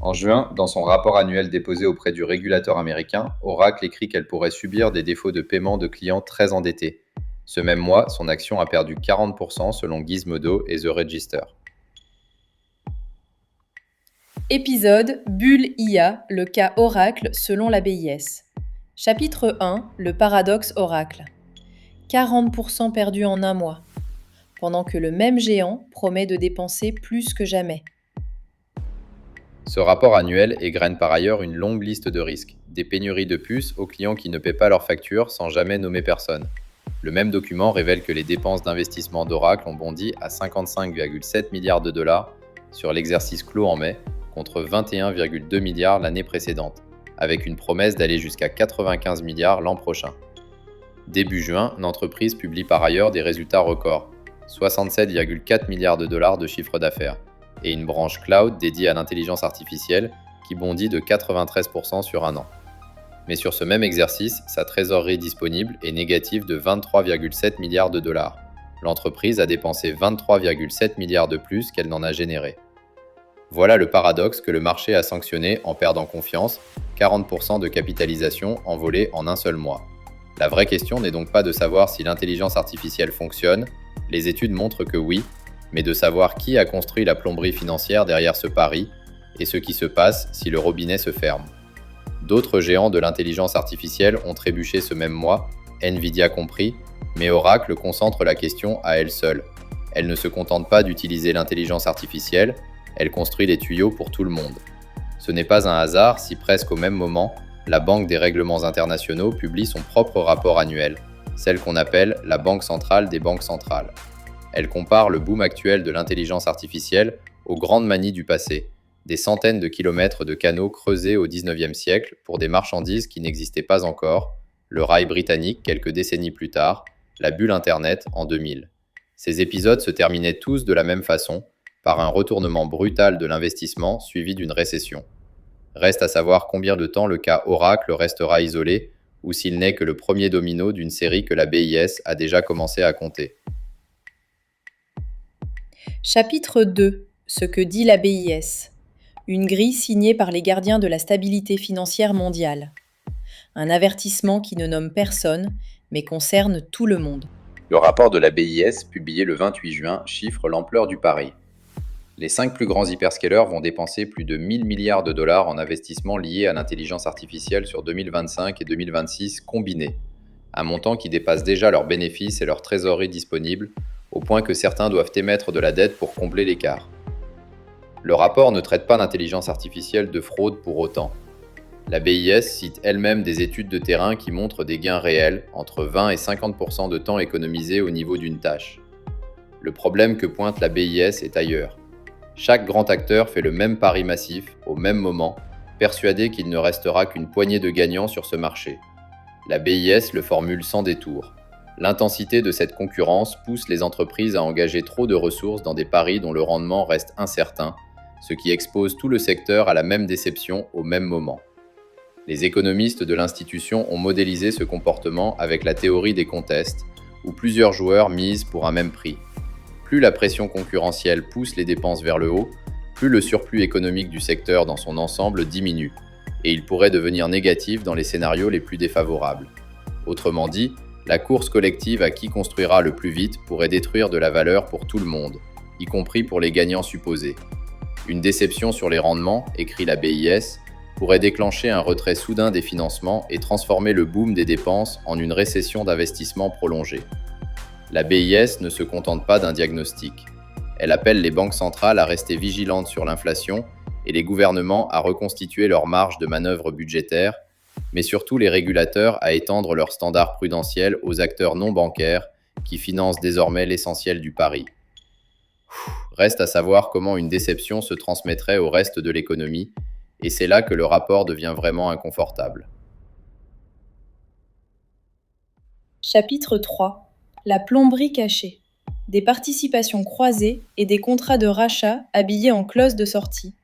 En juin, dans son rapport annuel déposé auprès du régulateur américain, Oracle écrit qu'elle pourrait subir des défauts de paiement de clients très endettés. Ce même mois, son action a perdu 40% selon Gizmodo et The Register. Épisode Bulle IA, le cas Oracle selon la BIS. Chapitre 1, le paradoxe Oracle. 40% perdus en un mois, pendant que le même géant promet de dépenser plus que jamais. Ce rapport annuel égrène par ailleurs une longue liste de risques, des pénuries de puces aux clients qui ne paient pas leurs factures sans jamais nommer personne. Le même document révèle que les dépenses d'investissement d'Oracle ont bondi à 55,7 milliards de dollars sur l'exercice clos en mai, contre 21,2 milliards l'année précédente, avec une promesse d'aller jusqu'à 95 milliards l'an prochain. Début juin, l'entreprise publie par ailleurs des résultats records, 67,4 milliards de dollars de chiffre d'affaires, et une branche cloud dédiée à l'intelligence artificielle qui bondit de 93% sur un an. Mais sur ce même exercice, sa trésorerie disponible est négative de 23,7 milliards de dollars. L'entreprise a dépensé 23,7 milliards de plus qu'elle n'en a généré. Voilà le paradoxe que le marché a sanctionné en perdant confiance, 40% de capitalisation envolée en un seul mois. La vraie question n'est donc pas de savoir si l'intelligence artificielle fonctionne, les études montrent que oui, mais de savoir qui a construit la plomberie financière derrière ce pari et ce qui se passe si le robinet se ferme. D'autres géants de l'intelligence artificielle ont trébuché ce même mois, Nvidia compris, mais Oracle concentre la question à elle seule. Elle ne se contente pas d'utiliser l'intelligence artificielle, elle construit les tuyaux pour tout le monde. Ce n'est pas un hasard si presque au même moment, la Banque des règlements internationaux publie son propre rapport annuel, celle qu'on appelle la Banque centrale des banques centrales. Elle compare le boom actuel de l'intelligence artificielle aux grandes manies du passé, des centaines de kilomètres de canaux creusés au XIXe siècle pour des marchandises qui n'existaient pas encore, le rail britannique quelques décennies plus tard, la bulle Internet en 2000. Ces épisodes se terminaient tous de la même façon, par un retournement brutal de l'investissement suivi d'une récession. Reste à savoir combien de temps le cas Oracle restera isolé, ou s'il n'est que le premier domino d'une série que la BIS a déjà commencé à compter. Chapitre 2, ce que dit la BIS. Une grille signée par les gardiens de la stabilité financière mondiale. Un avertissement qui ne nomme personne, mais concerne tout le monde. Le rapport de la BIS, publié le 28 juin, chiffre l'ampleur du pari. Les 5 plus grands hyperscalers vont dépenser plus de 1000 milliards de dollars en investissements liés à l'intelligence artificielle sur 2025 et 2026 combinés, un montant qui dépasse déjà leurs bénéfices et leur trésorerie disponible, au point que certains doivent émettre de la dette pour combler l'écart. Le rapport ne traite pas d'intelligence artificielle de fraude pour autant. La BIS cite elle-même des études de terrain qui montrent des gains réels, entre 20 et 50% de temps économisé au niveau d'une tâche. Le problème que pointe la BIS est ailleurs. Chaque grand acteur fait le même pari massif, au même moment, persuadé qu'il ne restera qu'une poignée de gagnants sur ce marché. La BIS le formule sans détour. L'intensité de cette concurrence pousse les entreprises à engager trop de ressources dans des paris dont le rendement reste incertain, ce qui expose tout le secteur à la même déception au même moment. Les économistes de l'institution ont modélisé ce comportement avec la théorie des contests, où plusieurs joueurs misent pour un même prix. Plus la pression concurrentielle pousse les dépenses vers le haut, plus le surplus économique du secteur dans son ensemble diminue, et il pourrait devenir négatif dans les scénarios les plus défavorables. Autrement dit, la course collective à qui construira le plus vite pourrait détruire de la valeur pour tout le monde, y compris pour les gagnants supposés. Une déception sur les rendements, écrit la BIS, pourrait déclencher un retrait soudain des financements et transformer le boom des dépenses en une récession d'investissement prolongée. La BIS ne se contente pas d'un diagnostic. Elle appelle les banques centrales à rester vigilantes sur l'inflation et les gouvernements à reconstituer leurs marges de manœuvre budgétaires, mais surtout les régulateurs à étendre leurs standards prudentiels aux acteurs non bancaires qui financent désormais l'essentiel du pari. Reste à savoir comment une déception se transmettrait au reste de l'économie, et c'est là que le rapport devient vraiment inconfortable. Chapitre 3. La plomberie cachée. Des participations croisées et des contrats de rachat habillés en clauses de sortie.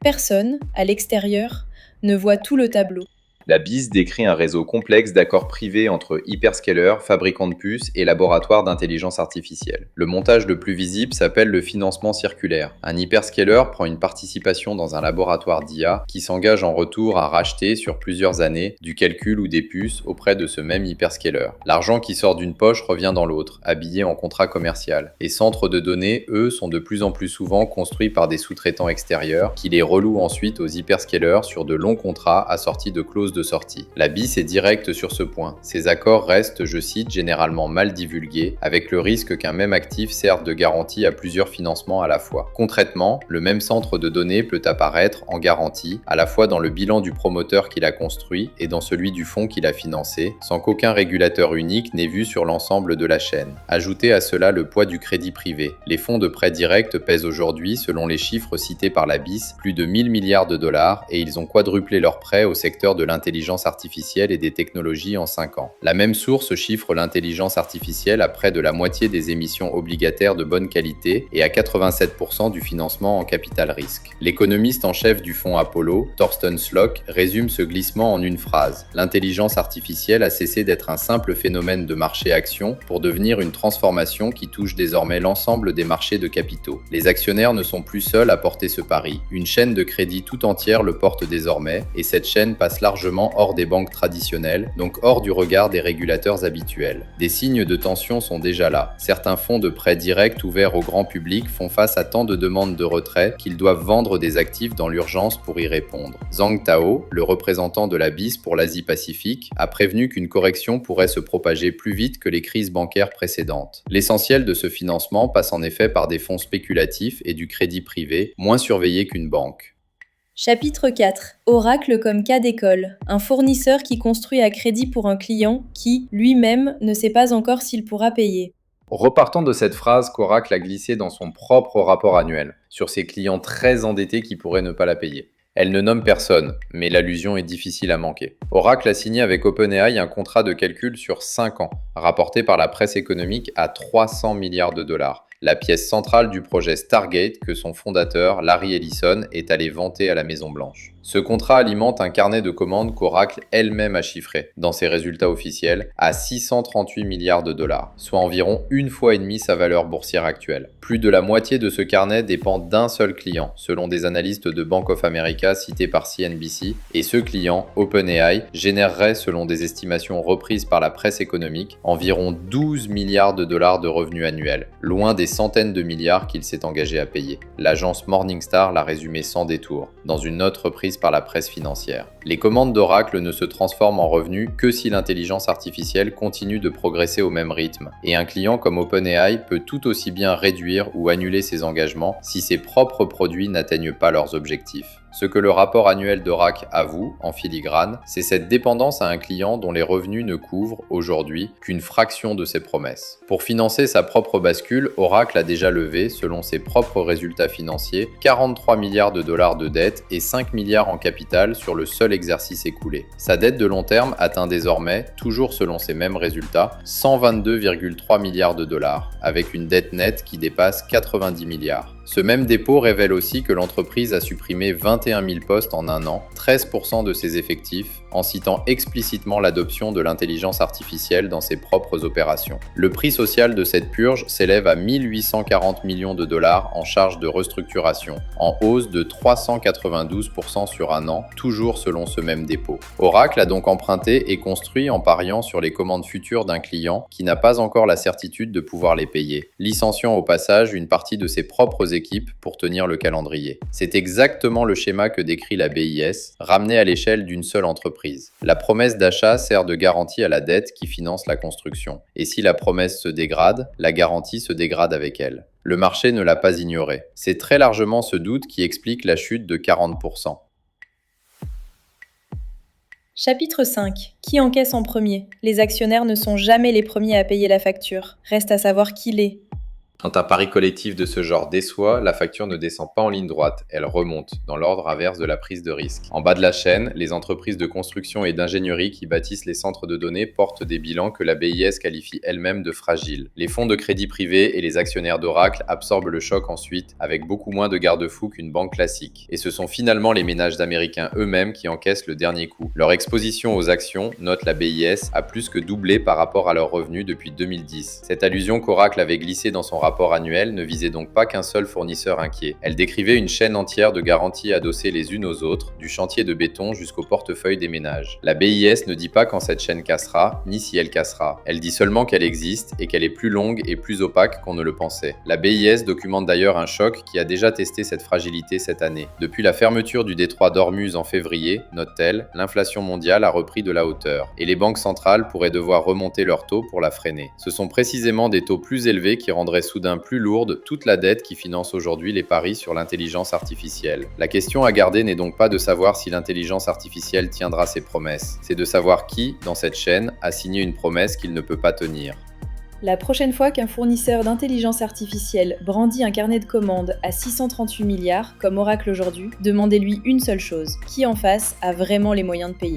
Personne, à l'extérieur, ne voit tout le tableau. La BIS décrit un réseau complexe d'accords privés entre hyperscalers, fabricants de puces et laboratoires d'intelligence artificielle. Le montage le plus visible s'appelle le financement circulaire. Un hyperscaler prend une participation dans un laboratoire d'IA qui s'engage en retour à racheter sur plusieurs années du calcul ou des puces auprès de ce même hyperscaler. L'argent qui sort d'une poche revient dans l'autre, habillé en contrat commercial. Les centres de données, eux, sont de plus en plus souvent construits par des sous-traitants extérieurs qui les relouent ensuite aux hyperscalers sur de longs contrats assortis de clauses de sortie. La BIS est directe sur ce point. Ces accords restent, je cite, généralement mal divulgués, avec le risque qu'un même actif serve de garantie à plusieurs financements à la fois. Concrètement, le même centre de données peut apparaître en garantie, à la fois dans le bilan du promoteur qui l'a construit et dans celui du fonds qui l'a financé, sans qu'aucun régulateur unique n'ait vu sur l'ensemble de la chaîne. Ajoutez à cela le poids du crédit privé. Les fonds de prêt direct pèsent aujourd'hui, selon les chiffres cités par la BIS, plus de 1000 milliards de dollars et ils ont quadruplé leurs prêts au secteur de l'intelligence artificielle et des technologies en 5 ans. La même source chiffre l'intelligence artificielle à près de la moitié des émissions obligataires de bonne qualité et à 87% du financement en capital risque. L'économiste en chef du fonds Apollo, Thorsten Slock, résume ce glissement en une phrase. L'intelligence artificielle a cessé d'être un simple phénomène de marché-action pour devenir une transformation qui touche désormais l'ensemble des marchés de capitaux. Les actionnaires ne sont plus seuls à porter ce pari. Une chaîne de crédit tout entière le porte désormais et cette chaîne passe largement hors des banques traditionnelles, donc hors du regard des régulateurs habituels. Des signes de tension sont déjà là. Certains fonds de prêt direct ouverts au grand public font face à tant de demandes de retrait qu'ils doivent vendre des actifs dans l'urgence pour y répondre. Zhang Tao, le représentant de la BIS pour l'Asie-Pacifique, a prévenu qu'une correction pourrait se propager plus vite que les crises bancaires précédentes. L'essentiel de ce financement passe en effet par des fonds spéculatifs et du crédit privé, moins surveillés qu'une banque. Chapitre 4. Oracle comme cas d'école. Un fournisseur qui construit à crédit pour un client qui, lui-même, ne sait pas encore s'il pourra payer. Repartons de cette phrase qu'Oracle a glissée dans son propre rapport annuel, sur ses clients très endettés qui pourraient ne pas la payer. Elle ne nomme personne, mais l'allusion est difficile à manquer. Oracle a signé avec OpenAI un contrat de calcul sur 5 ans, rapporté par la presse économique à 300 milliards de dollars. La pièce centrale du projet Stargate que son fondateur, Larry Ellison, est allé vanter à la Maison-Blanche. Ce contrat alimente un carnet de commandes qu'Oracle elle-même a chiffré, dans ses résultats officiels, à 638 milliards de dollars, soit environ 1,5 fois sa valeur boursière actuelle. Plus de la moitié de ce carnet dépend d'un seul client, selon des analystes de Bank of America cités par CNBC, et ce client, OpenAI, générerait, selon des estimations reprises par la presse économique, environ 12 milliards de dollars de revenus annuels, loin des centaines de milliards qu'il s'est engagé à payer. L'agence Morningstar l'a résumé sans détour, dans une note reprise par la presse financière. Les commandes d'Oracle ne se transforment en revenus que si l'intelligence artificielle continue de progresser au même rythme, et un client comme OpenAI peut tout aussi bien réduire ou annuler ses engagements si ses propres produits n'atteignent pas leurs objectifs. Ce que le rapport annuel d'Oracle avoue, en filigrane, c'est cette dépendance à un client dont les revenus ne couvrent, aujourd'hui, qu'une fraction de ses promesses. Pour financer sa propre bascule, Oracle a déjà levé, selon ses propres résultats financiers, 43 milliards de dollars de dette et 5 milliards en capital sur le seul exercice écoulé. Sa dette de long terme atteint désormais, toujours selon ces mêmes résultats, 122,3 milliards de dollars, avec une dette nette qui dépasse 90 milliards. Ce même dépôt révèle aussi que l'entreprise a supprimé 21 000 postes en un an, 13% de ses effectifs, en citant explicitement l'adoption de l'intelligence artificielle dans ses propres opérations. Le prix social de cette purge s'élève à 1840 millions de dollars en charges de restructuration, en hausse de 392% sur un an, toujours selon ce même dépôt. Oracle a donc emprunté et construit en pariant sur les commandes futures d'un client qui n'a pas encore la certitude de pouvoir les payer, licenciant au passage une partie de ses propres équipes pour tenir le calendrier. C'est exactement le schéma que décrit la BIS, ramené à l'échelle d'une seule entreprise. La promesse d'achat sert de garantie à la dette qui finance la construction. Et si la promesse se dégrade, la garantie se dégrade avec elle. Le marché ne l'a pas ignoré. C'est très largement ce doute qui explique la chute de 40%. Chapitre 5. Qui encaisse en premier? Les actionnaires ne sont jamais les premiers à payer la facture. Reste à savoir qui l'est. Quand un pari collectif de ce genre déçoit, la facture ne descend pas en ligne droite, elle remonte, dans l'ordre inverse de la prise de risque. En bas de la chaîne, les entreprises de construction et d'ingénierie qui bâtissent les centres de données portent des bilans que la BIS qualifie elle-même de fragiles. Les fonds de crédit privés et les actionnaires d'Oracle absorbent le choc ensuite, avec beaucoup moins de garde-fous qu'une banque classique. Et ce sont finalement les ménages d'Américains eux-mêmes qui encaissent le dernier coup. Leur exposition aux actions, note la BIS, a plus que doublé par rapport à leurs revenus depuis 2010. Cette allusion qu'Oracle avait glissée dans son rapport annuel ne visait donc pas qu'un seul fournisseur inquiet. Elle décrivait une chaîne entière de garanties adossées les unes aux autres, du chantier de béton jusqu'au portefeuille des ménages. La BIS ne dit pas quand cette chaîne cassera, ni si elle cassera. Elle dit seulement qu'elle existe et qu'elle est plus longue et plus opaque qu'on ne le pensait. La BIS documente d'ailleurs un choc qui a déjà testé cette fragilité cette année. Depuis la fermeture du détroit d'Ormuz en février, note-t-elle, l'inflation mondiale a repris de la hauteur et les banques centrales pourraient devoir remonter leurs taux pour la freiner. Ce sont précisément des taux plus élevés qui rendraient soudain plus lourde toute la dette qui finance aujourd'hui les paris sur l'intelligence artificielle. La question à garder n'est donc pas de savoir si l'intelligence artificielle tiendra ses promesses, c'est de savoir qui, dans cette chaîne, a signé une promesse qu'il ne peut pas tenir. La prochaine fois qu'un fournisseur d'intelligence artificielle brandit un carnet de commandes à 638 milliards, comme Oracle aujourd'hui, demandez-lui une seule chose: qui en face a vraiment les moyens de payer?